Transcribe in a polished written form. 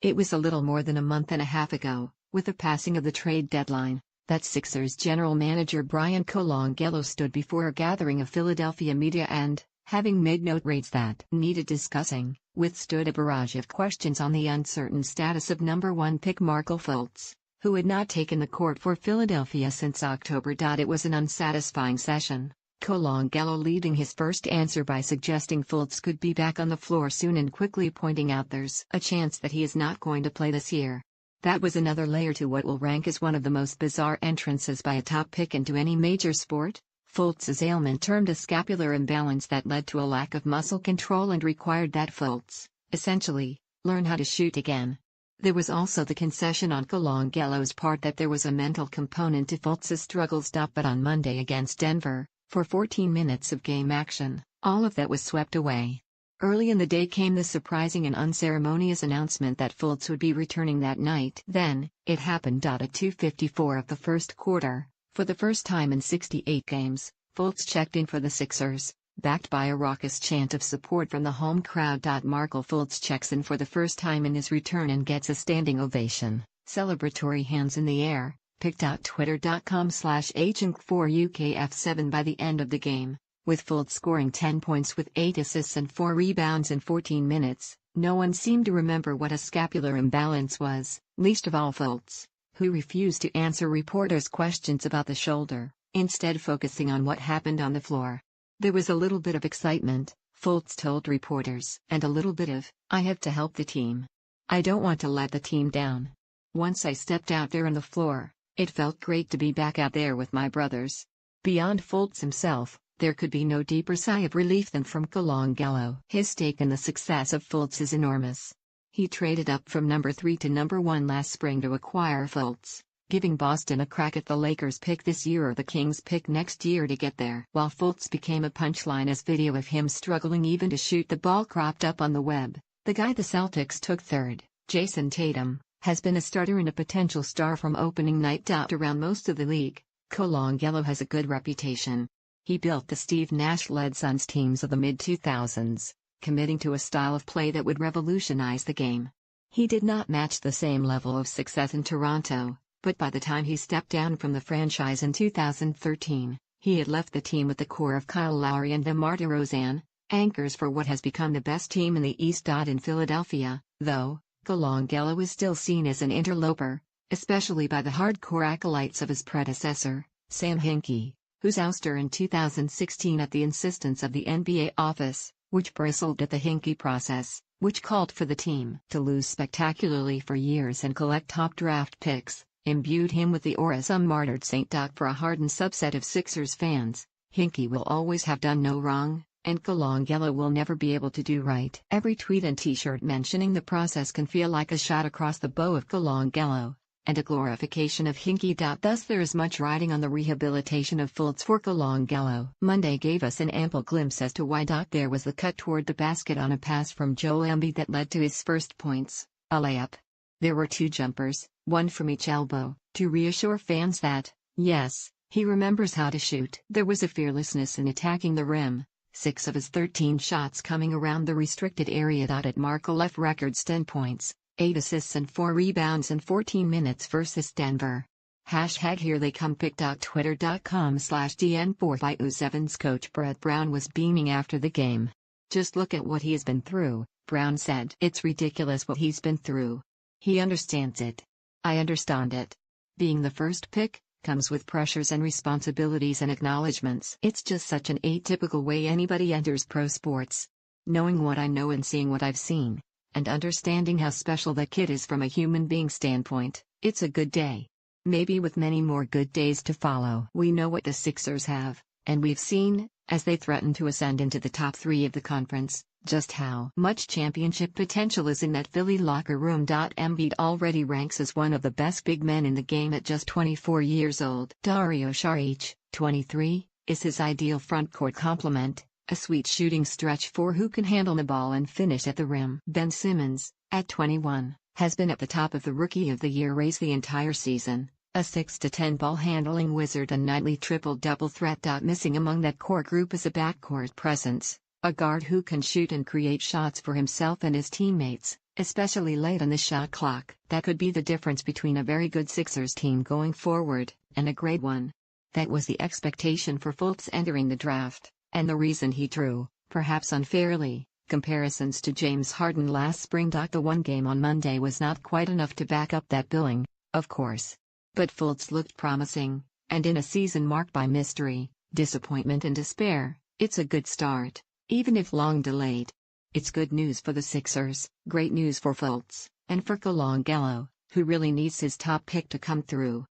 It was a little more than a month and a half ago, with the passing of the trade deadline, that Sixers general manager Bryan Colangelo stood before a gathering of Philadelphia media and, having made note rates that needed discussing, withstood a barrage of questions on the uncertain status of number 1 pick Markelle Fultz, who had not taken the court for Philadelphia since October.It was an unsatisfying session. Colangelo leading his first answer by suggesting Fultz could be back on the floor soon and quickly pointing out there's a chance that he is not going to play this year. That was another layer to what will rank as one of the most bizarre entrances by a top pick into any major sport. Fultz's ailment termed a scapular imbalance that led to a lack of muscle control and required that Fultz, essentially, learn how to shoot again. There was also the concession on Colangelo's part that there was a mental component to Fultz's struggles. But on Monday against Denver, for 14 minutes of game action, all of that was swept away. Early in the day came the surprising and unceremonious announcement that Fultz would be returning that night. Then, it happened. At 2:54 of the first quarter, for the first time in 68 games, Fultz checked in for the Sixers, backed by a raucous chant of support from the home crowd. Markelle Fultz checks in for the first time in his return and gets a standing ovation, celebratory hands in the air. Picked out Twitter.com/agent4UKF7 by the end of the game, with Fultz scoring 10 points with 8 assists and 4 rebounds in 14 minutes. No one seemed to remember what a scapular imbalance was, least of all Fultz, who refused to answer reporters' questions about the shoulder, instead focusing on what happened on the floor. There was a little bit of excitement, Fultz told reporters, and a little bit of, I have to help the team. I don't want to let the team down. Once I stepped out there on the floor, it felt great to be back out there with my brothers. Beyond Fultz himself, there could be no deeper sigh of relief than from Colangelo. His stake in the success of Fultz is enormous. He traded up from number 3 to number 1 last spring to acquire Fultz, giving Boston a crack at the Lakers' pick this year or the Kings' pick next year to get there. While Fultz became a punchline as video of him struggling even to shoot the ball cropped up on the web, the guy the Celtics took third, Jason Tatum, has been a starter and a potential star from opening night. Around most of the league, Colangelo has a good reputation. He built the Steve Nash-led Suns teams of the mid-2000s, committing to a style of play that would revolutionize the game. He did not match the same level of success in Toronto, but by the time he stepped down from the franchise in 2013, he had left the team with the core of Kyle Lowry and DeMar DeRozan, anchors for what has become the best team in the East. In Philadelphia, though, Colangelo is still seen as an interloper, especially by the hardcore acolytes of his predecessor, Sam Hinkie, whose ouster in 2016 at the insistence of the NBA office, which bristled at the Hinkie process, which called for the team to lose spectacularly for years and collect top draft picks, imbued him with the aura some martyred Saint. For a hardened subset of Sixers fans, Hinkie will always have done no wrong, and Colangelo will never be able to do right. Every tweet and t-shirt mentioning the process can feel like a shot across the bow of Colangelo, and a glorification of Hinkie. Thus there is much riding on the rehabilitation of Fultz for Colangelo. Monday gave us an ample glimpse as to why. There was the cut toward the basket on a pass from Joel Embiid that led to his first points, a layup. There were 2 jumpers, one from each elbow, to reassure fans that, yes, he remembers how to shoot. There was a fearlessness in attacking the rim, 6 of his 13 shots coming around the restricted area. At Markelle left records 10 points, 8 assists and 4 rebounds in 14 minutes versus Denver. #Here they come. Picked out Twitter.com/DN4FIU7's coach Brett Brown was beaming after the game. Just look at what he has been through, Brown said. It's ridiculous what he's been through. He understands it. I understand it. Being the first pick comes with pressures and responsibilities and acknowledgments. It's just such an atypical way anybody enters pro sports. Knowing what I know and seeing what I've seen, and understanding how special that kid is from a human being standpoint, it's a good day. Maybe with many more good days to follow. We know what the Sixers have, and we've seen, as they threaten to ascend into the top 3 of the conference, just how much championship potential is in that Philly locker room. Embiid already ranks as one of the best big men in the game at just 24 years old. Dario Saric, 23, is his ideal frontcourt complement, a sweet shooting stretch 4 who can handle the ball and finish at the rim. Ben Simmons, at 21, has been at the top of the Rookie of the Year race the entire season, a 6-10 ball handling wizard and nightly triple-double threat. Missing among that core group is a backcourt presence, a guard who can shoot and create shots for himself and his teammates, especially late on the shot clock. That could be the difference between a very good Sixers team going forward and a great one. That was the expectation for Fultz entering the draft, and the reason he drew, perhaps unfairly, comparisons to James Harden last spring. The one game on Monday was not quite enough to back up that billing, of course. But Fultz looked promising, and in a season marked by mystery, disappointment and despair, it's a good start, even if long delayed. It's good news for the Sixers, great news for Fultz, and for Colangelo, who really needs his top pick to come through.